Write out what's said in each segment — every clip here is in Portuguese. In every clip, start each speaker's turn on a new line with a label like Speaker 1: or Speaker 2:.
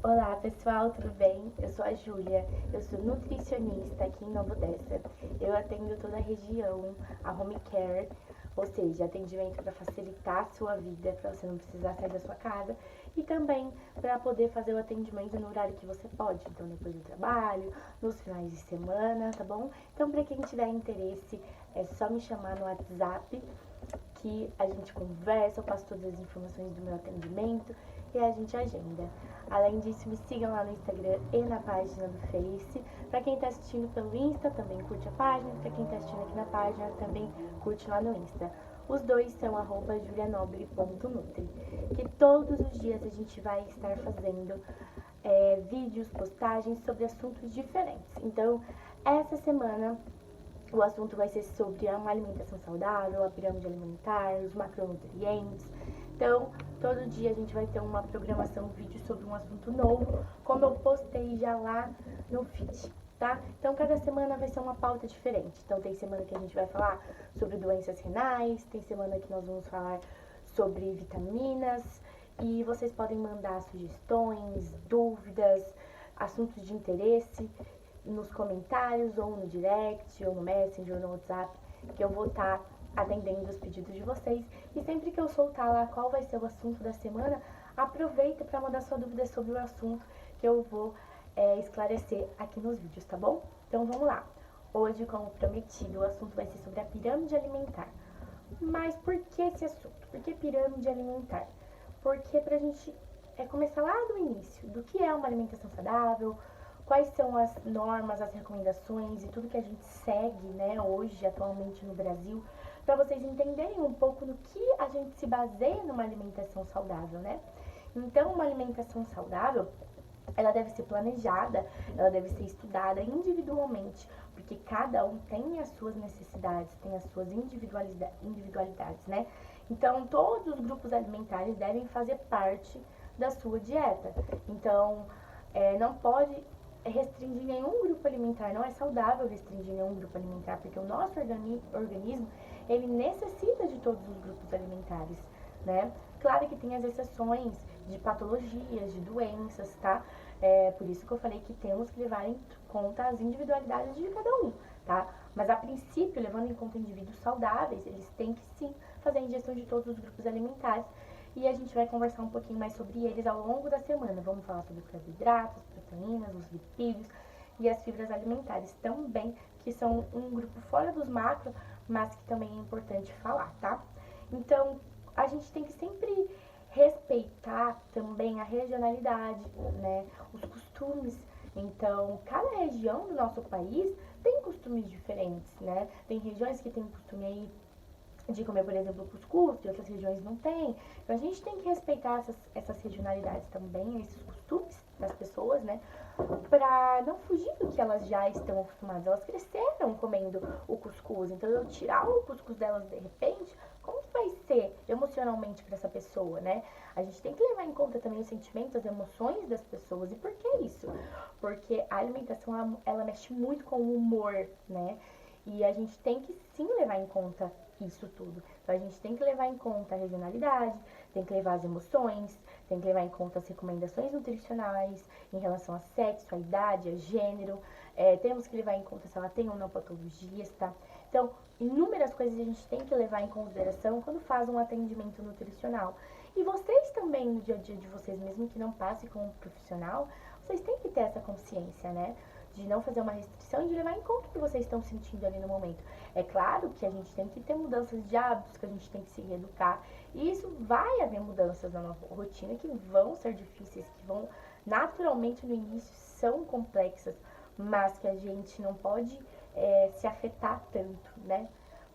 Speaker 1: Olá pessoal, tudo bem? Eu sou a Júlia, eu sou nutricionista aqui em Nova Odessa. Eu atendo toda a região, a home care, ou seja, atendimento para facilitar a sua vida, para você não precisar sair da sua casa e também para poder fazer o atendimento no horário que você pode, então depois do trabalho, nos finais de semana, tá bom? Então para quem tiver interesse, é só me chamar no WhatsApp que a gente conversa, eu passo todas as informações do meu atendimento e a gente agenda. Além disso, me sigam lá no Instagram e na página do Face. Pra quem tá assistindo pelo Insta, também curte a página. Pra quem tá assistindo aqui na página, também curte lá no Insta. Os dois são @julianobre.nutri. Que todos os dias a gente vai estar fazendo vídeos, postagens sobre assuntos diferentes. Então, essa semana o assunto vai ser sobre uma alimentação saudável, a pirâmide alimentar, os macronutrientes. Então, todo dia a gente vai ter uma programação, um vídeo sobre um assunto novo, como eu postei já lá no feed, tá? Então, cada semana vai ser uma pauta diferente. Então, tem semana que a gente vai falar sobre doenças renais, tem semana que nós vamos falar sobre vitaminas, e vocês podem mandar sugestões, dúvidas, assuntos de interesse nos comentários, ou no direct, ou no Messenger, ou no WhatsApp, que eu vou estar atendendo os pedidos de vocês. E sempre que eu soltar lá qual vai ser o assunto da semana, aproveita para mandar sua dúvida sobre o assunto que eu vou esclarecer aqui nos vídeos, tá bom? Então vamos lá. Hoje, como prometido, o assunto vai ser sobre a pirâmide alimentar. Mas por que esse assunto? Por que pirâmide alimentar? Porque pra gente começar lá do início, do que é uma alimentação saudável, quais são as normas, as recomendações e tudo que a gente segue, né, hoje, atualmente no Brasil, para vocês entenderem um pouco no que a gente se baseia numa alimentação saudável, né? Então, uma alimentação saudável, ela deve ser planejada, ela deve ser estudada individualmente, porque cada um tem as suas necessidades, tem as suas individualidades, né? Então, todos os grupos alimentares devem fazer parte da sua dieta. Então, não pode restringir nenhum grupo alimentar, não é saudável restringir nenhum grupo alimentar, porque o nosso organismo, ele necessita de todos os grupos alimentares, né? Claro que tem as exceções de patologias, de doenças, tá? Por isso que eu falei que temos que levar em conta as individualidades de cada um, tá? Mas a princípio, levando em conta indivíduos saudáveis, eles têm que sim fazer a ingestão de todos os grupos alimentares. E a gente vai conversar um pouquinho mais sobre eles ao longo da semana. Vamos falar sobre carboidratos, proteínas, os lipídios e as fibras alimentares também, que são um grupo fora dos macro, mas que também é importante falar, tá? Então, a gente tem que sempre respeitar também a regionalidade, né? Os costumes. Então, cada região do nosso país tem costumes diferentes, né? Tem regiões que têm costume aí de comer, por exemplo, cuscuz, e outras regiões não tem. Então a gente tem que respeitar essas regionalidades também, esses costumes das pessoas, né? Pra não fugir do que elas já estão acostumadas. Elas cresceram comendo o cuscuz, então eu tirar o cuscuz delas de repente, como que vai ser emocionalmente para essa pessoa, né? A gente tem que levar em conta também os sentimentos, as emoções das pessoas. E por que isso? Porque a alimentação, ela mexe muito com o humor, né? E a gente tem que sim levar em conta isso tudo. Então a gente tem que levar em conta a regionalidade, tem que levar as emoções, tem que levar em conta as recomendações nutricionais em relação a sexo, a idade, a gênero. Temos que levar em conta se ela tem ou não patologias, tá? Então, inúmeras coisas a gente tem que levar em consideração quando faz um atendimento nutricional. E vocês também, no dia a dia de vocês, mesmo que não passe com um profissional, vocês têm que ter essa consciência, né? De não fazer uma restrição e de levar em conta o que vocês estão sentindo ali no momento. É claro que a gente tem que ter mudanças de hábitos, que a gente tem que se reeducar. E isso vai haver mudanças na nossa rotina que vão ser difíceis, que vão naturalmente no início são complexas, mas que a gente não pode se afetar tanto, né?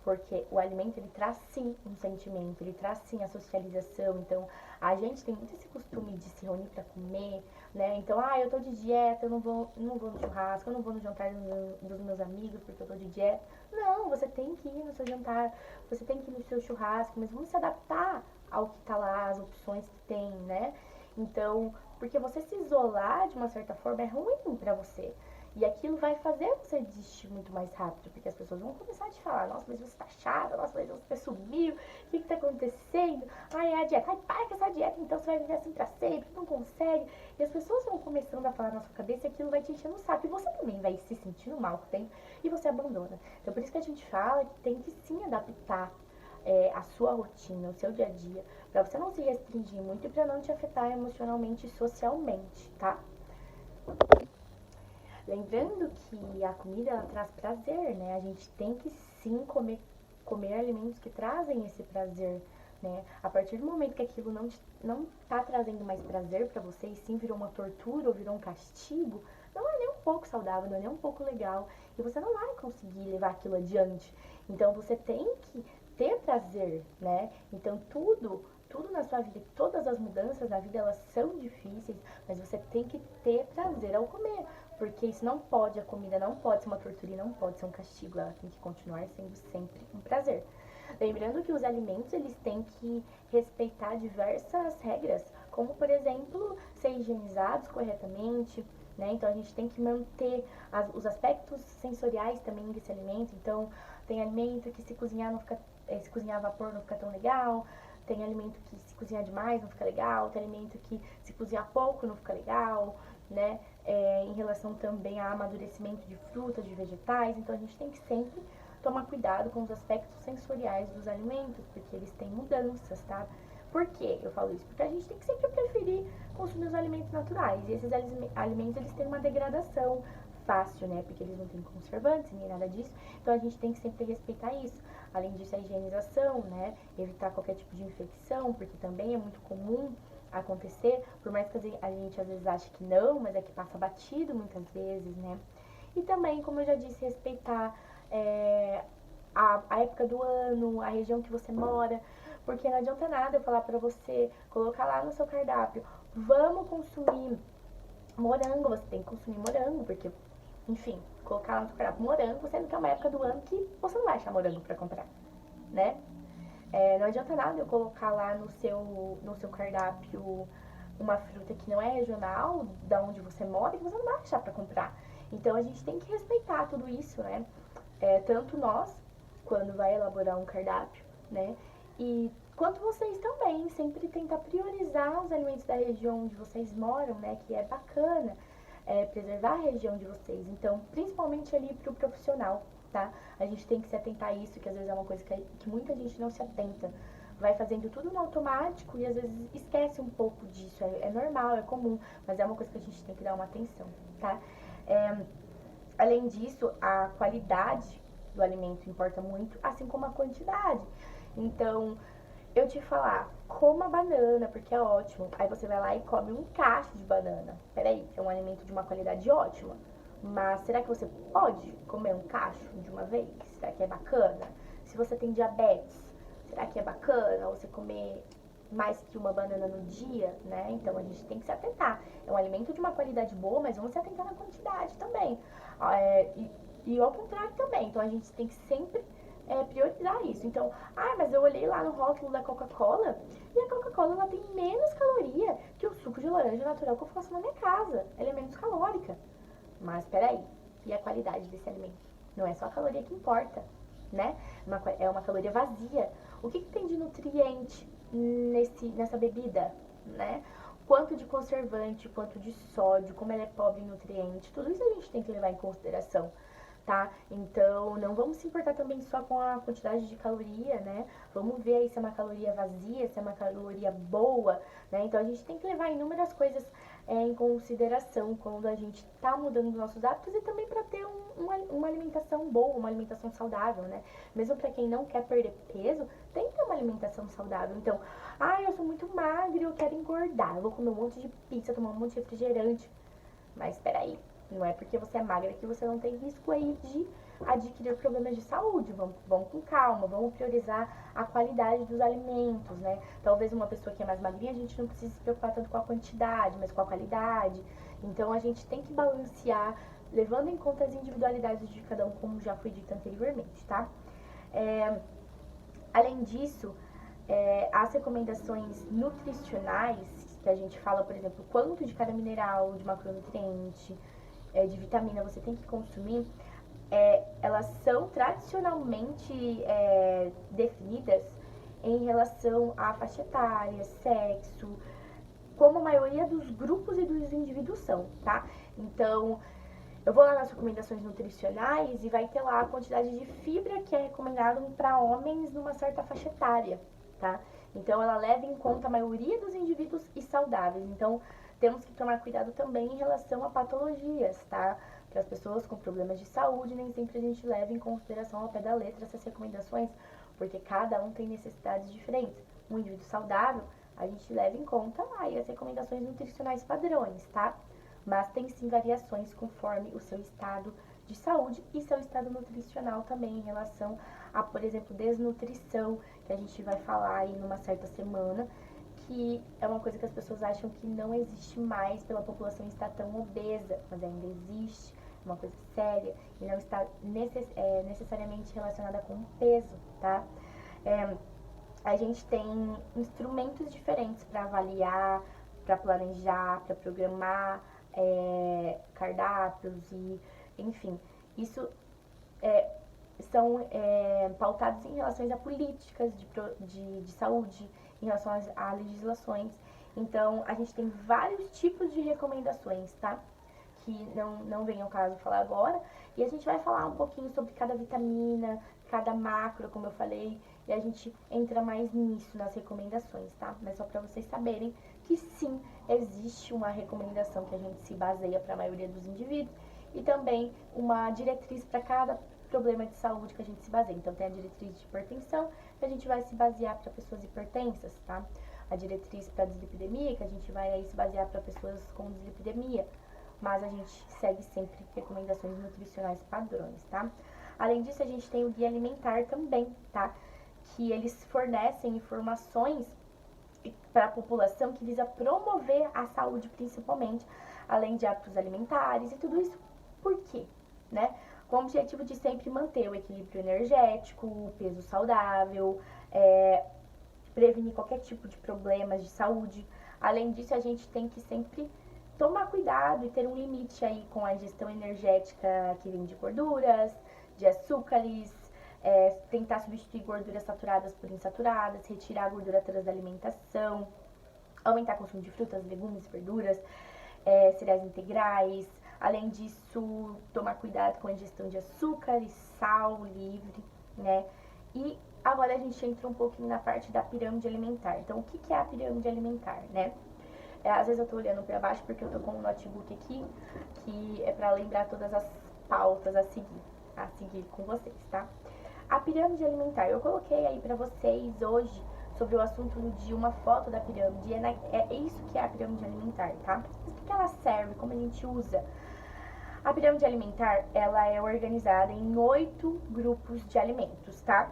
Speaker 1: Porque o alimento, ele traz sim um sentimento, ele traz sim a socialização. Então, a gente tem muito esse costume de se reunir para comer, né? Então, eu tô de dieta, eu não vou no churrasco, eu não vou no jantar dos meus amigos porque eu tô de dieta. Não, você tem que ir no seu jantar, você tem que ir no seu churrasco, mas vamos se adaptar ao que tá lá, as opções que tem, né? Então, porque você se isolar de uma certa forma é ruim pra você. E aquilo vai fazer você desistir muito mais rápido, porque as pessoas vão começar a te falar, nossa, mas você tá chata, nossa, mas você sumiu, o que tá acontecendo? Ai, é a dieta, ai, para com essa dieta, então você vai viver assim pra sempre, não consegue. E as pessoas vão começando a falar na sua cabeça e aquilo vai te enchendo o saco. E você também vai se sentindo mal com o tempo e você abandona. Então por isso que a gente fala que tem que sim adaptar a sua rotina, o seu dia a dia, pra você não se restringir muito e pra não te afetar emocionalmente e socialmente, tá? Lembrando que a comida ela traz prazer, né? A gente tem que sim comer alimentos que trazem esse prazer, né? A partir do momento que aquilo não tá trazendo mais prazer pra você e sim virou uma tortura ou virou um castigo, não é nem um pouco saudável, não é nem um pouco legal e você não vai conseguir levar aquilo adiante. Então você tem que ter prazer, né? Então tudo na sua vida, todas as mudanças na vida, elas são difíceis, mas você tem que ter prazer ao comer. Porque isso não pode, a comida não pode ser uma tortura e não pode ser um castigo, ela tem que continuar sendo sempre um prazer. Lembrando que os alimentos, eles têm que respeitar diversas regras, como por exemplo, ser higienizados corretamente, né? Então a gente tem que manter os aspectos sensoriais também desse alimento. Então tem alimento que se cozinhar não fica, se cozinhar a vapor não fica tão legal, tem alimento que se cozinhar demais não fica legal, tem alimento que se cozinhar pouco não fica legal, né? Em relação também ao amadurecimento de frutas, de vegetais, então a gente tem que sempre tomar cuidado com os aspectos sensoriais dos alimentos, porque eles têm mudanças, tá? Por que eu falo isso? Porque a gente tem que sempre preferir consumir os alimentos naturais, e esses alimentos eles têm uma degradação fácil, né? Porque eles não têm conservantes nem nada disso, então a gente tem que sempre respeitar isso. Além disso, a higienização, né? Evitar qualquer tipo de infecção, porque também é muito comum acontecer, por mais que a gente às vezes ache que não, mas é que passa batido muitas vezes, né? E também, como eu já disse, respeitar a época do ano, a região que você mora, porque não adianta nada eu falar pra você, colocar lá no seu cardápio, vamos consumir morango, você tem que consumir morango, porque, enfim, colocar lá no seu cardápio morango, sendo que é uma época do ano que você não vai achar morango pra comprar, né? Não adianta nada eu colocar lá no seu cardápio uma fruta que não é regional, da onde você mora, que você não vai achar para comprar. Então a gente tem que respeitar tudo isso, né? Tanto nós, quando vai elaborar um cardápio, né? E quanto vocês também, sempre tentar priorizar os alimentos da região onde vocês moram, né? Que é bacana, preservar a região de vocês. Então, principalmente ali pro profissional, tá? A gente tem que se atentar a isso, que às vezes é uma coisa que muita gente não se atenta. Vai fazendo tudo no automático e às vezes esquece um pouco disso. É normal, é comum, mas é uma coisa que a gente tem que dar uma atenção, tá? Além disso, a qualidade do alimento importa muito, assim como a quantidade. Então, eu te falar, coma banana, porque é ótimo. Aí você vai lá e come um cacho de banana. Peraí, é um alimento de uma qualidade ótima. Mas será que você pode comer um cacho de uma vez? Será que é bacana? Se você tem diabetes, será que é bacana você comer mais que uma banana no dia, né? Então a gente tem que se atentar. É um alimento de uma qualidade boa, mas vamos se atentar na quantidade também. E ao contrário também. Então a gente tem que sempre priorizar isso. Então, mas eu olhei lá no rótulo da Coca-Cola e a Coca-Cola ela tem menos caloria que o suco de laranja natural que eu faço na minha casa. Ela é menos calórica. Mas peraí, e a qualidade desse alimento? Não é só a caloria que importa, né? É uma caloria vazia. O que tem de nutriente nessa bebida, né? Quanto de conservante, quanto de sódio, como ela é pobre em nutrientes, tudo isso a gente tem que levar em consideração, tá? Então, não vamos se importar também só com a quantidade de caloria, né? Vamos ver aí se é uma caloria vazia, se é uma caloria boa, né? Então, a gente tem que levar inúmeras coisas em consideração quando a gente tá mudando os nossos hábitos e também para ter uma alimentação boa, uma alimentação saudável, né? Mesmo para quem não quer perder peso, tem que ter uma alimentação saudável. Então, eu sou muito magra e eu quero engordar, eu vou comer um monte de pizza, tomar um monte de refrigerante. Mas peraí, não é porque você é magra que você não tem risco aí de adquirir problemas de saúde. Vamos com calma, vamos priorizar a qualidade dos alimentos, né? Talvez uma pessoa que é mais magrinha, a gente não precise se preocupar tanto com a quantidade, mas com a qualidade. Então a gente tem que balancear, levando em conta as individualidades de cada um, como já foi dito anteriormente, tá? Além disso, as recomendações nutricionais, que a gente fala, por exemplo, quanto de cada mineral, de macronutriente, de vitamina você tem que consumir, elas são tradicionalmente definidas em relação à faixa etária, sexo, como a maioria dos grupos e dos indivíduos são, tá? Então, eu vou lá nas recomendações nutricionais e vai ter lá a quantidade de fibra que é recomendado para homens numa certa faixa etária, tá? Então, ela leva em conta a maioria dos indivíduos e saudáveis. Então, temos que tomar cuidado também em relação a patologias, tá? Para as pessoas com problemas de saúde, nem sempre a gente leva em consideração ao pé da letra essas recomendações, porque cada um tem necessidades diferentes. Um indivíduo saudável, a gente leva em conta aí as recomendações nutricionais padrões, tá? Mas tem sim variações conforme o seu estado de saúde e seu estado nutricional também em relação a, por exemplo, desnutrição, que a gente vai falar aí numa certa semana, que é uma coisa que as pessoas acham que não existe mais pela população estar tão obesa, mas ainda existe, é uma coisa séria e não está necessariamente relacionada com o peso, tá? A gente tem instrumentos diferentes para avaliar, para planejar, para programar cardápios e, enfim, isso são pautados em relação a políticas de saúde, em relação a legislações. Então, a gente tem vários tipos de recomendações, tá? Que não vem ao caso falar agora. E a gente vai falar um pouquinho sobre cada vitamina, cada macro, como eu falei, e a gente entra mais nisso nas recomendações, tá? Mas só para vocês saberem que sim, existe uma recomendação que a gente se baseia para a maioria dos indivíduos e também uma diretriz para cada problema de saúde que a gente se baseia. Então, tem a diretriz de hipertensão, que a gente vai se basear para pessoas hipertensas, tá? A diretriz para dislipidemia, que a gente vai aí se basear para pessoas com dislipidemia. Mas a gente segue sempre recomendações nutricionais padrões, tá? Além disso, a gente tem o guia alimentar também, tá? Que eles fornecem informações para a população que visa promover a saúde principalmente, além de hábitos alimentares e tudo isso. Por quê? Né? Com o objetivo de sempre manter o equilíbrio energético, o peso saudável, prevenir qualquer tipo de problemas de saúde. Além disso, a gente tem que sempre tomar cuidado e ter um limite aí com a ingestão energética que vem de gorduras, de açúcares, tentar substituir gorduras saturadas por insaturadas, retirar a gordura trans da alimentação, aumentar o consumo de frutas, legumes, verduras, cereais integrais. Além disso, tomar cuidado com a ingestão de açúcar e sal livre, né? E agora a gente entra um pouquinho na parte da pirâmide alimentar. Então, o que é a pirâmide alimentar, né? Às vezes eu tô olhando pra baixo porque eu tô com um notebook aqui, que é pra lembrar todas as pautas a seguir com vocês, tá? A pirâmide alimentar, eu coloquei aí pra vocês hoje sobre o assunto de uma foto da pirâmide, é isso que é a pirâmide alimentar, tá? Mas o que ela serve, como a gente usa? A pirâmide alimentar, ela é organizada em 8 grupos de alimentos, tá?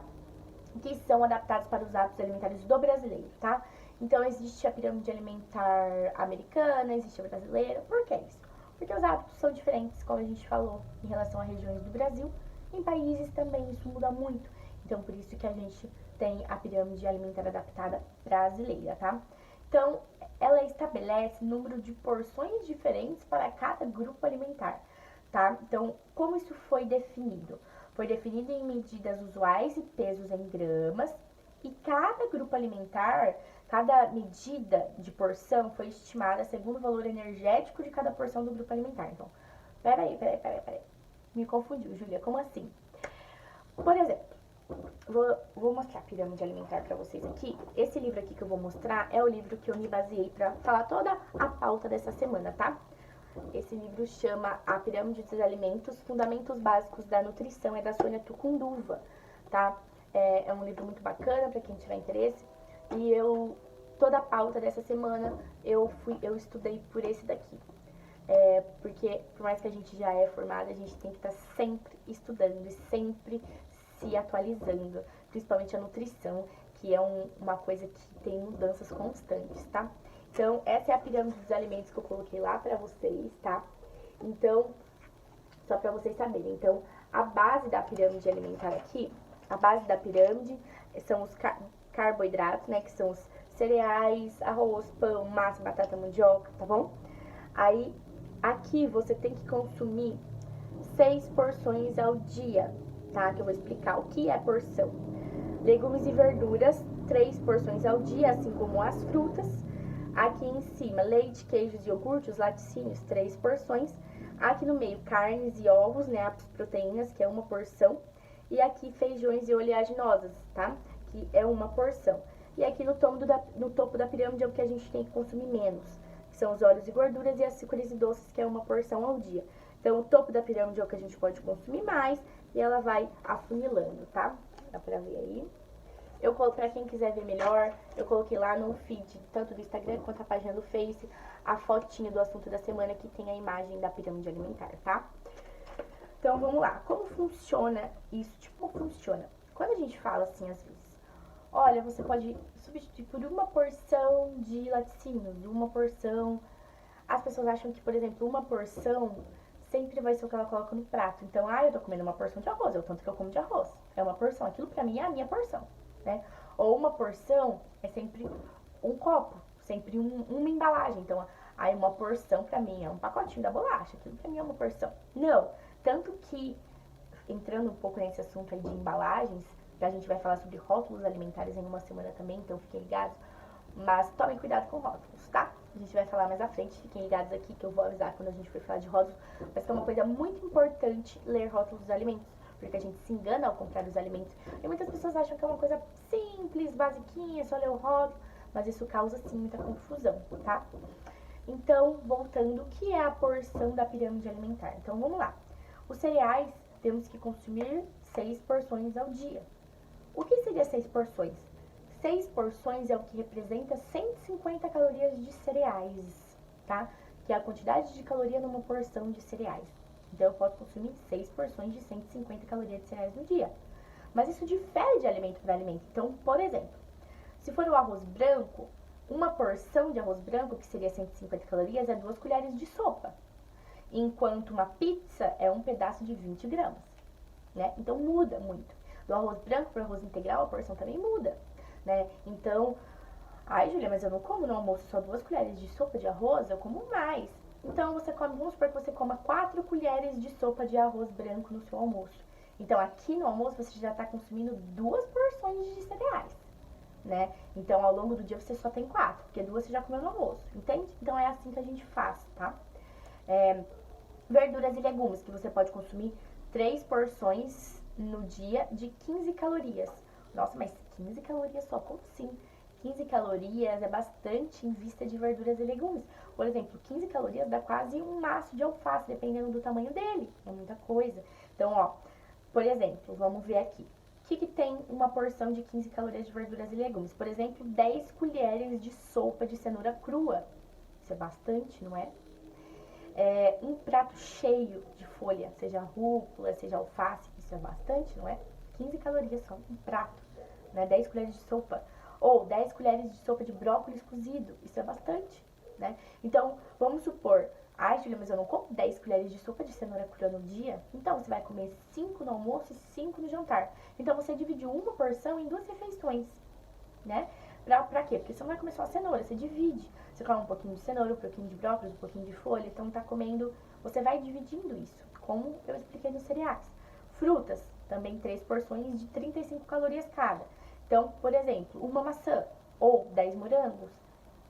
Speaker 1: Que são adaptados para os hábitos alimentares do brasileiro, tá? Então, existe a pirâmide alimentar americana, existe a brasileira. Por que isso? Porque os hábitos são diferentes, como a gente falou, em relação a regiões do Brasil. Em países também isso muda muito. Então, por isso que a gente tem a pirâmide alimentar adaptada brasileira, tá? Então, ela estabelece número de porções diferentes para cada grupo alimentar, tá? Então, como isso foi definido? Foi definido em medidas usuais e pesos em gramas, e cada grupo alimentar, cada medida de porção foi estimada segundo o valor energético de cada porção do grupo alimentar. Então, peraí. Me confundiu, Júlia, como assim? Por exemplo, vou mostrar a pirâmide alimentar pra vocês aqui. Esse livro aqui que eu vou mostrar é o livro que eu me baseei pra falar toda a pauta dessa semana, tá? Esse livro chama A Pirâmide dos Alimentos, Fundamentos Básicos da Nutrição, é da Sônia Tucunduva, tá? É um livro muito bacana para quem tiver interesse. E toda a pauta dessa semana, eu estudei por esse daqui. Porque, por mais que a gente já é formada, a gente tem que estar sempre estudando e sempre se atualizando. Principalmente a nutrição, que é uma coisa que tem mudanças constantes, tá? Então, essa é a pirâmide dos alimentos que eu coloquei lá pra vocês, tá? Então, só pra vocês saberem. Então, a base da pirâmide alimentar aqui, a base da pirâmide são os carboidratos, né? Que são os cereais, arroz, pão, massa, batata, mandioca, tá bom? Aí, Aqui você tem que consumir 6 porções ao dia, tá? Que eu vou explicar o que é porção. Legumes e verduras, 3 porções ao dia, assim como as frutas. Aqui em cima, leite, queijos e iogurte, os laticínios, 3 porções. Aqui no meio, carnes e ovos, né? As proteínas, que é uma porção. E aqui, feijões e oleaginosas, tá? Que é uma porção. E aqui no topo da pirâmide é o que a gente tem que consumir menos, que são os óleos e gorduras e açúcares e doces, que é uma porção ao dia. Então, o topo da pirâmide é o que a gente pode consumir mais e ela vai afunilando, tá? Dá pra ver aí. Pra quem quiser ver melhor, eu coloquei lá no feed, tanto do Instagram quanto a página do Face, a fotinha do assunto da semana que tem a imagem da pirâmide alimentar, tá? Então, vamos lá. Como funciona isso? Tipo, como funciona? Quando a gente fala assim, às vezes, olha, você pode substituir por uma porção de laticínios, uma porção. As pessoas acham que, por exemplo, uma porção sempre vai ser o que ela coloca no prato. Então, eu tô comendo uma porção de arroz, é o tanto que eu como de arroz. É uma porção. Aquilo pra mim é a minha porção, né? Ou uma porção é sempre um copo, sempre uma embalagem. Então, uma porção pra mim é um pacotinho da bolacha. Aquilo pra mim é uma porção. Não. Tanto que, entrando um pouco nesse assunto aí de embalagens, que a gente vai falar sobre rótulos alimentares em uma semana também, então fiquem ligados. Mas tomem cuidado com rótulos, tá? A gente vai falar mais à frente, fiquem ligados aqui que eu vou avisar quando a gente for falar de rótulos. Mas que é uma coisa muito importante ler rótulos dos alimentos, porque a gente se engana ao comprar os alimentos. E muitas pessoas acham que é uma coisa simples, basiquinha, só ler o rótulo, mas isso causa sim muita confusão, tá? Então, voltando, o que é a porção da pirâmide alimentar? Então, vamos lá. Os cereais temos que consumir 6 porções ao dia. O que seria 6 porções? 6 porções é o que representa 150 calorias de cereais, tá? Que é a quantidade de caloria numa porção de cereais. Então, eu posso consumir 6 porções de 150 calorias de cereais no dia. Mas isso difere de alimento para alimento. Então, por exemplo, se for o arroz branco, uma porção de arroz branco, que seria 150 calorias, é 2 colheres de sopa. Enquanto uma pizza é um pedaço de 20 gramas, né? Então, muda muito. Do arroz branco para o arroz integral, a porção também muda, né? Então, Júlia, mas eu não como no almoço só 2 colheres de sopa de arroz, eu como mais. Então, vamos supor que você coma 4 colheres de sopa de arroz branco no seu almoço. Então, aqui no almoço, você já está consumindo 2 porções de cereais, né? Então, ao longo do dia, você só tem 4, porque 2 você já comeu no almoço, entende? Então, é assim que a gente faz, tá? Verduras e legumes, que você pode consumir 3 porções no dia de 15 calorias. Nossa, mas 15 calorias só? Como assim? 15 calorias é bastante em vista de verduras e legumes. Por exemplo, 15 calorias dá quase um maço de alface, dependendo do tamanho dele. É muita coisa. Então, por exemplo, vamos ver aqui. O que tem uma porção de 15 calorias de verduras e legumes? Por exemplo, 10 colheres de sopa de cenoura crua. Isso é bastante, não é? Um prato cheio de folha, seja rúcula, seja alface, isso é bastante, não é? 15 calorias só um prato, né? 10 colheres de sopa. Ou 10 colheres de sopa de brócolis cozido, isso é bastante, né? Então, vamos supor, Júlia, mas eu não como 10 colheres de sopa de cenoura crua no dia? Então, você vai comer 5 no almoço e 5 no jantar. Então, você dividiu uma porção em 2 refeições, né? Pra quê? Porque você não vai comer só a cenoura, você divide. Você come um pouquinho de cenoura, um pouquinho de brócolis, um pouquinho de folha, então tá comendo, você vai dividindo isso, como eu expliquei nos cereais. Frutas, também 3 porções de 35 calorias cada. Então, por exemplo, uma maçã ou 10 morangos.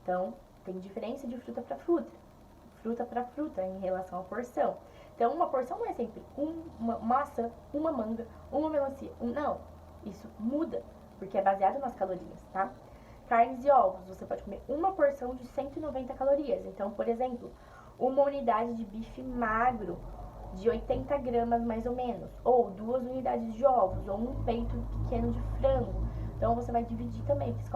Speaker 1: Então, tem diferença de fruta para fruta em relação à porção. Então, uma porção não é sempre uma maçã, uma manga, uma melancia. Não, isso muda, porque é baseado nas calorias, tá? Carnes e ovos, você pode comer uma porção de 190 calorias. Então, por exemplo, uma unidade de bife magro de 80 gramas mais ou menos, ou 2 unidades de ovos, ou um peito pequeno de frango. Então, você vai dividir também, porque se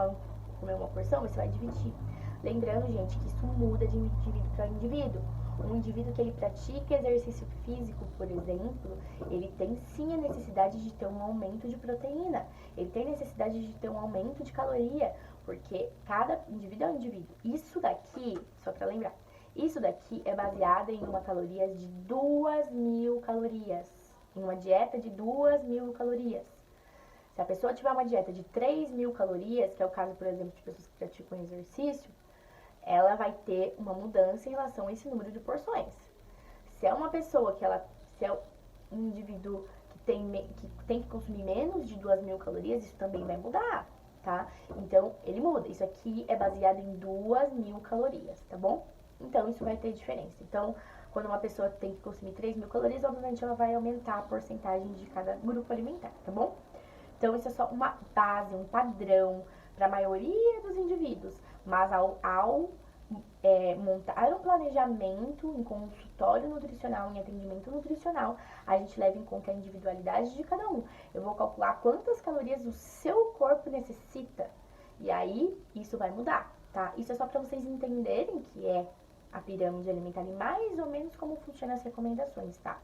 Speaker 1: comer uma porção, você vai dividir. Lembrando, gente, que isso muda de indivíduo para indivíduo. Um indivíduo que ele pratica exercício físico, por exemplo, ele tem sim a necessidade de ter um aumento de proteína, ele tem necessidade de ter um aumento de caloria, porque cada indivíduo é um indivíduo. Isso daqui, só para lembrar, isso daqui é baseado em uma caloria de 2.000 calorias, em uma dieta de 2.000 calorias. Se a pessoa tiver uma dieta de 3.000 calorias, que é o caso, por exemplo, de pessoas que praticam exercício, ela vai ter uma mudança em relação a esse número de porções. Se é uma pessoa se é um indivíduo que tem que consumir menos de 2.000 calorias, isso também vai mudar, tá? Então, ele muda. Isso aqui é baseado em 2.000 calorias, tá bom? Então, isso vai ter diferença. Então, quando uma pessoa tem que consumir 3.000 calorias, obviamente ela vai aumentar a porcentagem de cada grupo alimentar, tá bom? Então, isso é só uma base, um padrão para a maioria dos indivíduos. Mas ao montar um planejamento em consultório nutricional, em atendimento nutricional, a gente leva em conta a individualidade de cada um. Eu vou calcular quantas calorias o seu corpo necessita. E aí, isso vai mudar, tá? Isso é só para vocês entenderem que é a pirâmide alimentar e mais ou menos como funcionam as recomendações, tá?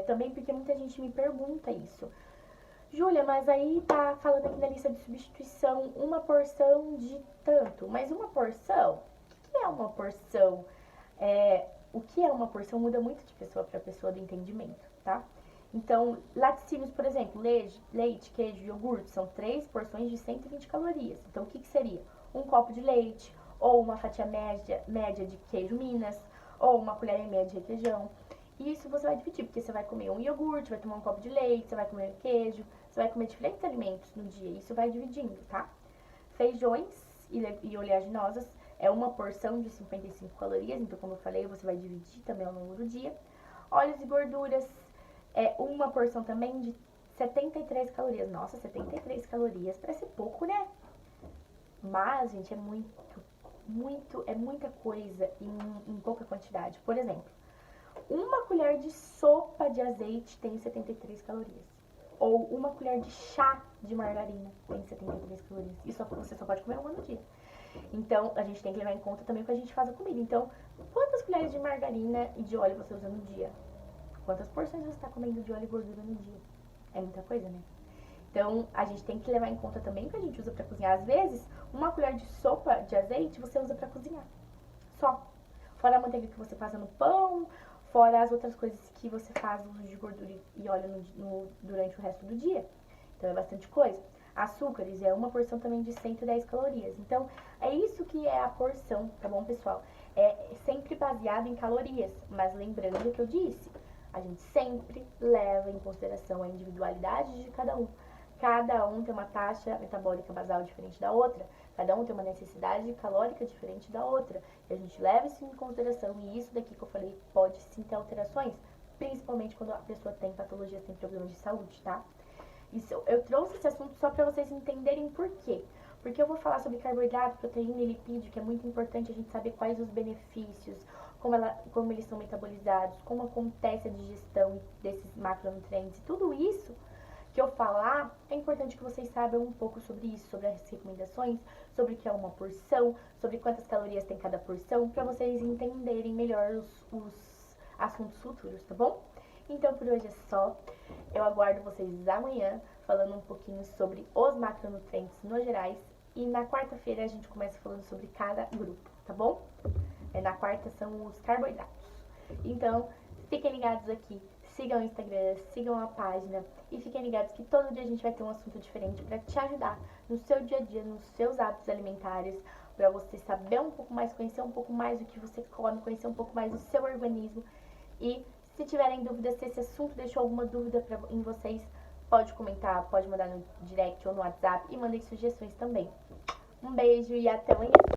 Speaker 1: Também porque muita gente me pergunta isso. Júlia, mas aí tá falando aqui na lista de substituição uma porção de tanto. Mas uma porção? O que é uma porção? O que é uma porção muda muito de pessoa para pessoa do entendimento, tá? Então, laticínios, por exemplo, leite, queijo e iogurte, são 3 porções de 120 calorias. Então, o que seria? Um copo de leite, ou uma fatia média de queijo Minas, ou uma colher e meia de requeijão. E isso você vai dividir, porque você vai comer um iogurte, vai tomar um copo de leite, você vai comer queijo, você vai comer diferentes alimentos no dia. Isso vai dividindo, tá? Feijões e oleaginosas é uma porção de 55 calorias, então como eu falei, você vai dividir também ao longo do dia. Óleos e gorduras é uma porção também de 73 calorias. Nossa, 73 calorias parece pouco, né? Mas, gente, é muita coisa em pouca quantidade. Por exemplo, uma colher de sopa de azeite tem 73 calorias. Ou uma colher de chá de margarina tem 73 calorias. Isso você só pode comer uma no dia. Então, a gente tem que levar em conta também o que a gente faz a comida. Então, quantas colheres de margarina e de óleo você usa no dia? Quantas porções você está comendo de óleo e gordura no dia? É muita coisa, né? Então, a gente tem que levar em conta também o que a gente usa pra cozinhar. Às vezes, uma colher de sopa de azeite você usa pra cozinhar. Só. Fora a manteiga que você passa no pão, fora as outras coisas que você faz uso de gordura e óleo durante o resto do dia. Então, é bastante coisa. Açúcares é uma porção também de 110 calorias. Então, é isso que é a porção, tá bom, pessoal? É sempre baseado em calorias, mas lembrando o que eu disse, a gente sempre leva em consideração a individualidade de cada um. Cada um tem uma taxa metabólica basal diferente da outra, cada um tem uma necessidade calórica diferente da outra. E a gente leva isso em consideração, e isso daqui que eu falei pode sim ter alterações, principalmente quando a pessoa tem patologias, tem problemas de saúde, tá? Eu trouxe esse assunto só para vocês entenderem por quê. Porque eu vou falar sobre carboidrato, proteína e lipídio, que é muito importante a gente saber quais os benefícios, como eles são metabolizados, como acontece a digestão desses macronutrientes. E tudo isso que eu falar, é importante que vocês saibam um pouco sobre isso, sobre as recomendações, sobre o que é uma porção, sobre quantas calorias tem cada porção, para vocês entenderem melhor os assuntos futuros, tá bom? Então, por hoje é só. Eu aguardo vocês amanhã, falando um pouquinho sobre os macronutrientes no gerais. E na quarta-feira a gente começa falando sobre cada grupo, tá bom? Na quarta são os carboidratos. Então, fiquem ligados aqui. Sigam o Instagram, sigam a página e fiquem ligados que todo dia a gente vai ter um assunto diferente para te ajudar no seu dia a dia, nos seus hábitos alimentares, para você saber um pouco mais, conhecer um pouco mais do que você come, conhecer um pouco mais do seu organismo. E se tiverem dúvidas, se esse assunto deixou alguma dúvida em vocês, pode comentar, pode mandar no direct ou no WhatsApp e mandem sugestões também. Um beijo e até amanhã!